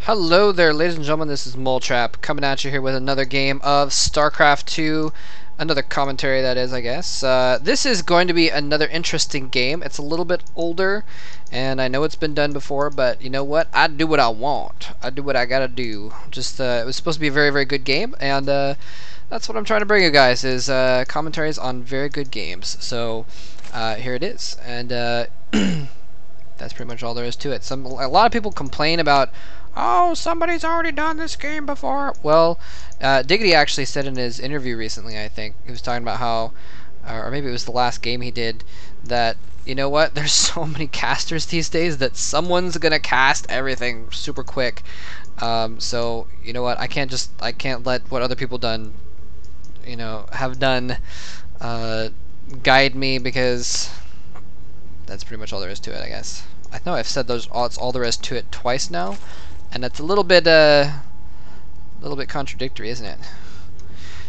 Hello there, ladies and gentlemen, this is Moletrap coming at you here with another game of Starcraft 2, another commentary that is, I guess. This is going to be another interesting game. It's a little bit older, and I know it's been done before, but you know what? I do what I want. I do what I gotta do. It was supposed to be a very, very good game, and that's what I'm trying to bring you guys, is commentaries on very good games. So, here it is, and that's pretty much all there is to it. A lot of people complain about, oh, somebody's already done this game before. Well, Diggity actually said in his interview recently, I think, he was talking about how, or maybe it was the last game he did, that, you know what, there's so many casters these days that someone's gonna cast everything super quick. So, you know what, I can't let what other people have done, guide me, because that's pretty much all there is to it, I guess. I know I've said that's all there is to it twice now, and that's a little bit contradictory, isn't it?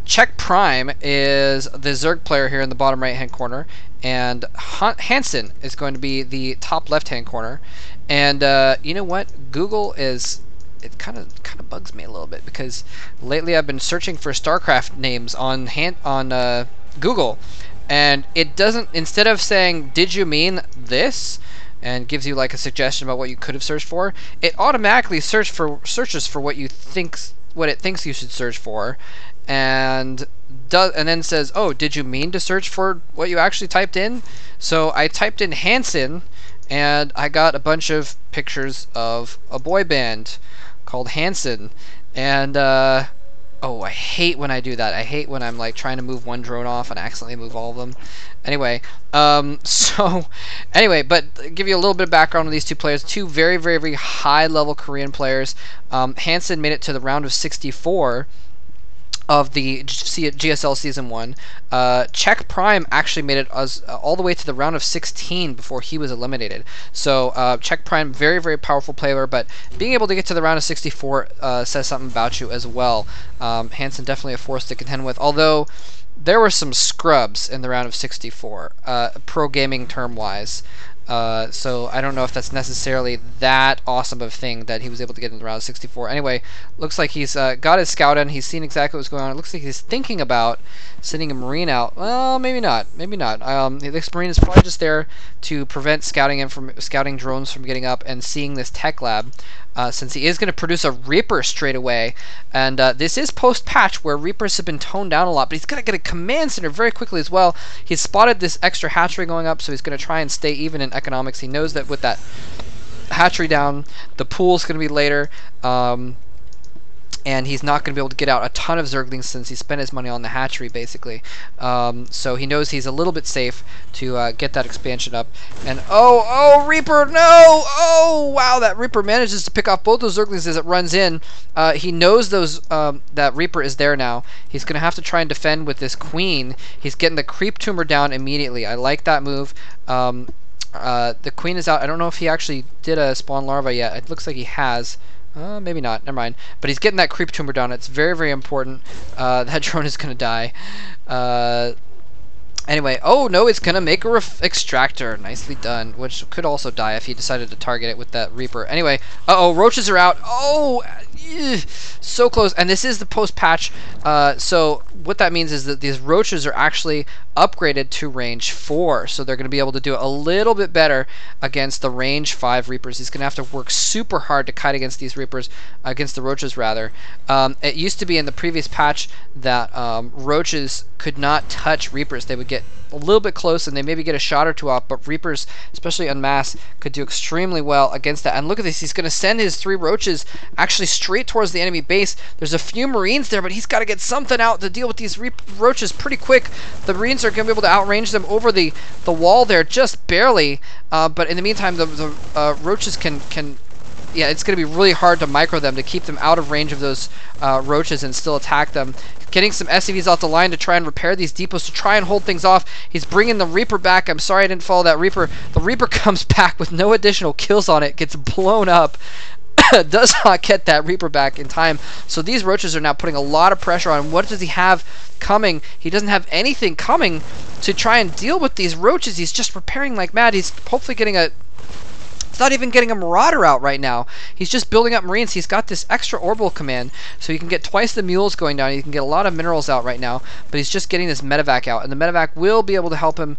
CheckPrime is the Zerg player here in the bottom right hand corner, and Hansin is going to be the top left hand corner. And you know what? Google is, it kind of bugs me a little bit, because lately I've been searching for Starcraft names on Google, and it doesn't, instead of saying did you mean this, and gives you like a suggestion about what you could have searched for, it automatically searches for what it thinks you should search for, and then says, oh, did you mean to search for what you actually typed in? So I typed in Hansin, and I got a bunch of pictures of a boy band called Hansin, and oh, I hate when I do that. I hate when I'm like trying to move one drone off and accidentally move all of them. Anyway, but give you a little bit of background on these two players. Two very, very, very high-level Korean players. Hansin made it to the round of 64 of the GSL Season 1. CheckPrime actually made it all the way to the round of 16 before he was eliminated. So CheckPrime, very, very powerful player, but being able to get to the round of 64 says something about you as well. Hansin definitely a force to contend with, although there were some scrubs in the round of 64, pro gaming term-wise. So I don't know if that's necessarily that awesome of a thing that he was able to get in the round of 64. Anyway, looks like he's got his scout in. He's seen exactly what's going on. It looks like he's thinking about sending a Marine out. Well, maybe not. Maybe not. This Marine is probably just there to prevent scouting drones from getting up and seeing this tech lab. Since he is going to produce a Reaper straight away, and this is post-patch where Reapers have been toned down a lot, but he's going to get a command center very quickly as well. He's spotted this extra hatchery going up, so he's going to try and stay even in economics. He knows that with that hatchery down, the pool's going to be later, and he's not going to be able to get out a ton of Zerglings since he spent his money on the hatchery, basically. So he knows he's a little bit safe to get that expansion up. And oh, Reaper, no! Oh, wow, that Reaper manages to pick off both those Zerglings as it runs in. He knows that Reaper is there now. He's going to have to try and defend with this Queen. He's getting the creep tumor down immediately. I like that move. The Queen is out. I don't know if he actually did a spawn larva yet. It looks like he has. Maybe not. Never mind. But he's getting that creep tumor down. It's very, very important. That drone is going to die. Anyway, oh no, it's going to make a extractor. Nicely done. Which could also die if he decided to target it with that Reaper. Anyway, uh-oh, roaches are out. Oh, so close. And this is the post-patch. So what that means is that these roaches are actually upgraded to range 4. So they're going to be able to do a little bit better against the range 5 Reapers. He's going to have to work super hard to kite against these Reapers, against the roaches rather. It used to be in the previous patch that roaches could not touch Reapers. They would get a little bit close and they maybe get a shot or two off, but Reapers, especially en masse, could do extremely well against that. And look at this, he's going to send his 3 roaches actually straight towards the enemy base. There's a few Marines there, but he's got to get something out to deal with these roaches pretty quick. The Marines are going to be able to outrange them over the wall there, just barely. But in the meantime, the roaches can yeah, it's going to be really hard to micro them, to keep them out of range of those roaches and still attack them. Getting some SCVs off the line to try and repair these depots, to try and hold things off. He's bringing the Reaper back. I'm sorry I didn't follow that Reaper. The Reaper comes back with no additional kills on it, gets blown up. Does not get that Reaper back in time. So these roaches are now putting a lot of pressure on. What does he have coming? He doesn't have anything coming to try and deal with these roaches. He's just repairing like mad. He's hopefully getting a It's not even getting a Marauder out right now. He's just building up Marines. He's got this extra orbital command, so he can get twice the mules going down. He can get a lot of minerals out right now, but he's just getting this medevac out, and the medevac will be able to help him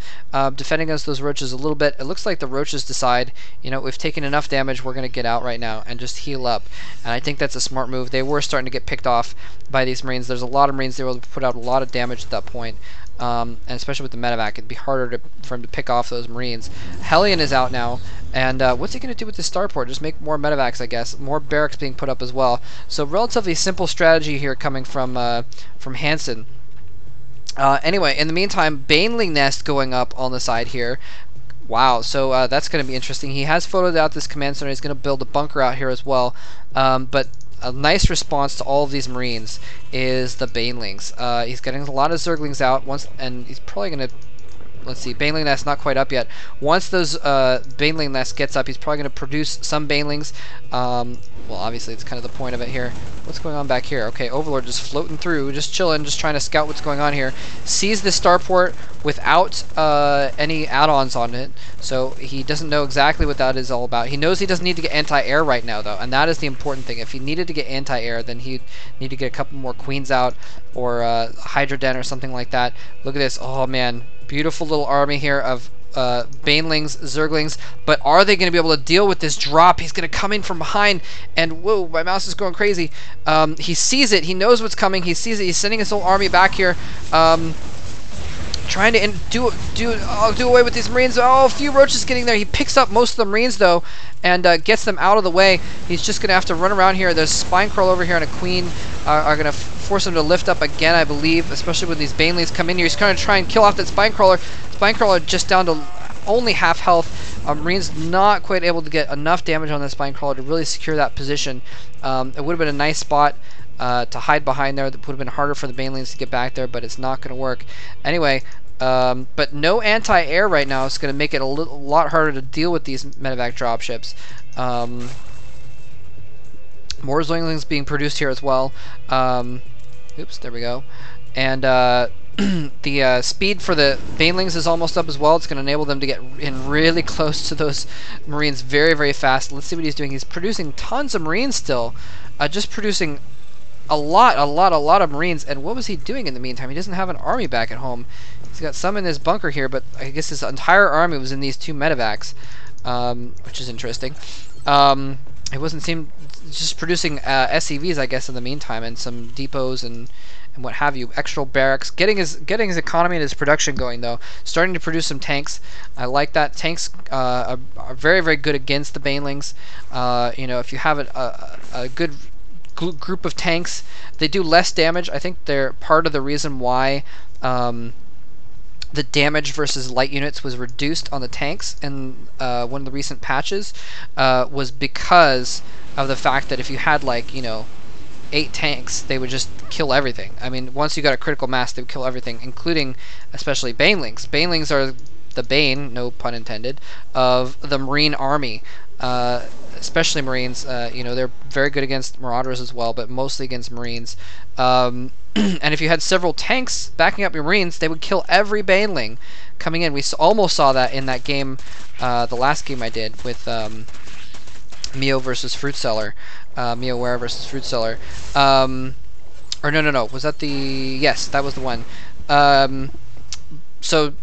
defending against those roaches a little bit. It looks like the roaches decide, you know, we've taken enough damage, we're going to get out right now and just heal up, and I think that's a smart move. They were starting to get picked off by these Marines. There's a lot of Marines. They were able to put out a lot of damage at that point. And especially with the medevac, it'd be harder for him to pick off those Marines. Hellion is out now, and what's he going to do with the starport? Just make more medevacs, I guess. More barracks being put up as well. So relatively simple strategy here coming from Hansin. Anyway, in the meantime, Baneling Nest going up on the side here. Wow, so that's going to be interesting. He has photoed out this command center. He's going to build a bunker out here as well, but a nice response to all of these Marines is the Banelings. He's getting a lot of Zerglings out once, and he's probably going to, let's see, Baneling Nest not quite up yet. Once those Baneling Nest gets up, he's probably going to produce some Banelings. Well, obviously, it's kind of the point of it here. What's going on back here? Okay, Overlord just floating through, just chilling, just trying to scout what's going on here. Sees the starport without any add-ons on it, so he doesn't know exactly what that is all about. He knows he doesn't need to get anti-air right now, though, and that is the important thing. If he needed to get anti-air, then he'd need to get a couple more Queens out, or Hydra Den or something like that. Look at this. Oh, man. Beautiful little army here of Banelings, Zerglings, but are they going to be able to deal with this drop? He's going to come in from behind, and whoa, my mouse is going crazy. He sees it. He knows what's coming. He sees it. He's sending his whole army back here, trying to do away with these Marines. Oh, a few roaches getting there. He picks up most of the Marines, though, and gets them out of the way. He's just going to have to run around here. There's Spine Crawl over here and a Queen are going to force him to lift up again, I believe, especially when these Banelings come in here. He's going to try and kill off that Spine Crawler. Spine Crawler just down to only half health. Marine's not quite able to get enough damage on that Spine Crawler to really secure that position. It would have been a nice spot to hide behind there. That would have been harder for the Banelings to get back there, but it's not going to work. Anyway, but no anti-air right now. It's going to make it a lot harder to deal with these medevac dropships. More Zerglings being produced here as well. Oops, there we go. And the speed for the Banelings is almost up as well. It's going to enable them to get in really close to those Marines very, very fast. Let's see what he's doing. He's producing tons of Marines still. Just producing a lot of Marines. And what was he doing in the meantime? He doesn't have an army back at home. He's got some in his bunker here, but I guess his entire army was in these two medevacs, which is interesting. It wasn't just producing SCVs, I guess, in the meantime, and some depots and what have you, extra barracks, getting his economy and his production going, though. Starting to produce some tanks. I like that. Tanks are very, very good against the Banelings. You know, if you have a good group of tanks, they do less damage. I think they're part of the reason why the damage versus light units was reduced on the tanks in one of the recent patches, was because of the fact that if you had, like, you know, 8 tanks, they would just kill everything. I mean, once you got a critical mass, they would kill everything, including especially Banelings. Banelings are the bane, no pun intended, of the Marine army. Especially Marines, you know, they're very good against Marauders as well, but mostly against Marines. And if you had several tanks backing up your Marines, they would kill every Baneling coming in. We almost saw that in that game, the last game I did with Mio versus Fruit Seller. MioWare versus Fruit Seller. Or no, was that the... Yes, that was the one. So,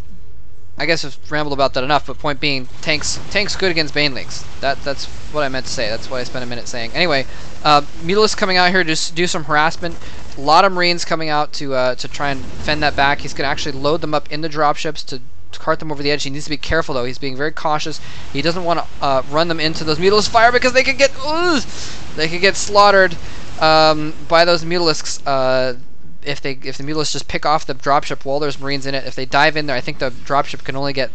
I guess I've rambled about that enough, but point being, tanks good against Banelings. That's what I meant to say. That's what I spent a minute saying. Anyway, Mutalisk coming out here to do some harassment. A lot of Marines coming out to try and fend that back. He's going to actually load them up into dropships to cart them over the edge. He needs to be careful, though. He's being very cautious. He doesn't want to run them into those Mutalisk fire because they could get slaughtered by those Mutalisks. If the Mutalisks just pick off the dropship while there's Marines in it, if they dive in there, I think the dropship can only get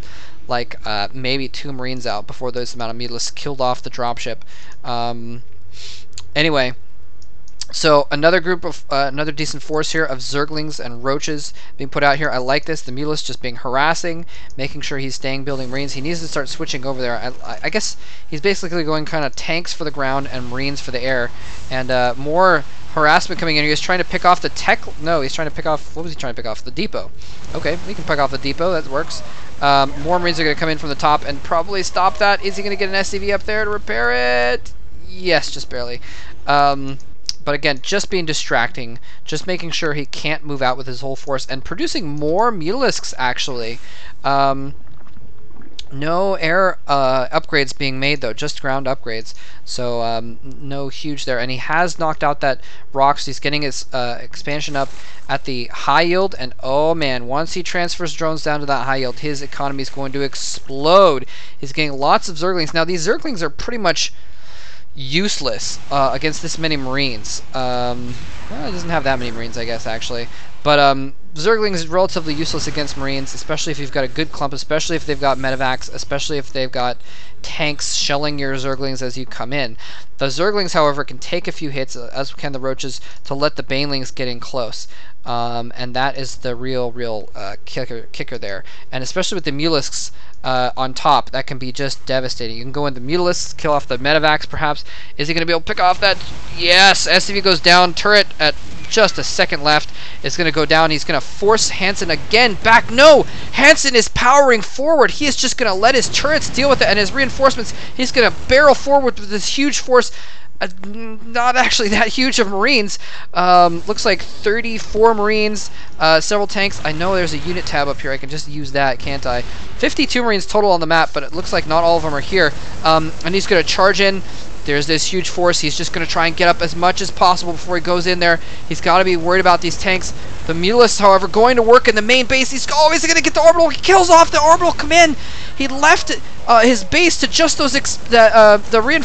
like maybe 2 Marines out before those amount of Mutalisks killed off the dropship. Anyway, so another group of another decent force here of Zerglings and Roaches being put out here. I like this. The Mutalisk just being harassing, making sure he's staying building Marines. He needs to start switching over there. I guess he's basically going kind of tanks for the ground and Marines for the air, and more harassment coming in. He was trying to pick off the tech. No, he's trying to pick off. What was he trying to pick off? The depot. Okay, we can pick off the depot. That works. More Marines are going to come in from the top and probably stop that. Is he going to get an SCV up there to repair it? Yes, just barely. But again, just being distracting, just making sure he can't move out with his whole force, and producing more Mutalisks, actually. No air upgrades being made, though, just ground upgrades. So no huge there. And he has knocked out that rock, so he's getting his expansion up at the high yield. And oh man, once he transfers drones down to that high yield, his economy is going to explode. He's getting lots of Zerglings. Now, these Zerglings are pretty much useless against this many Marines. Well, it doesn't have that many Marines, I guess, actually. But Zerglings is relatively useless against Marines, especially if you've got a good clump, especially if they've got medevacs, especially if they've got tanks shelling your Zerglings as you come in. The Zerglings, however, can take a few hits, as can the Roaches, to let the Banelings get in close. And that is the real kicker there. And especially with the Mutalisks on top, that can be just devastating. You can go into Mutalisks, kill off the medevacs, perhaps. Is he going to be able to pick off that? Yes! SCV goes down. Turret at just a second left is going to go down. He's going to force Hansin again back. No! Hansin is powering forward. He is just going to let his turrets deal with it, and his reinforcements, he's going to barrel forward with this huge force. Not actually that huge of Marines. Looks like 34 Marines, several tanks. I know there's a unit tab up here. I can just use that, can't I? 52 Marines total on the map, but it looks like not all of them are here. And he's going to charge in. There's this huge force. He's just going to try and get up as much as possible before he goes in there. He's got to be worried about these tanks. The Mutalisks, however, going to work in the main base. He's always going to get the orbital. He kills off the orbital. Come in. He left his base to just those the reinforcements.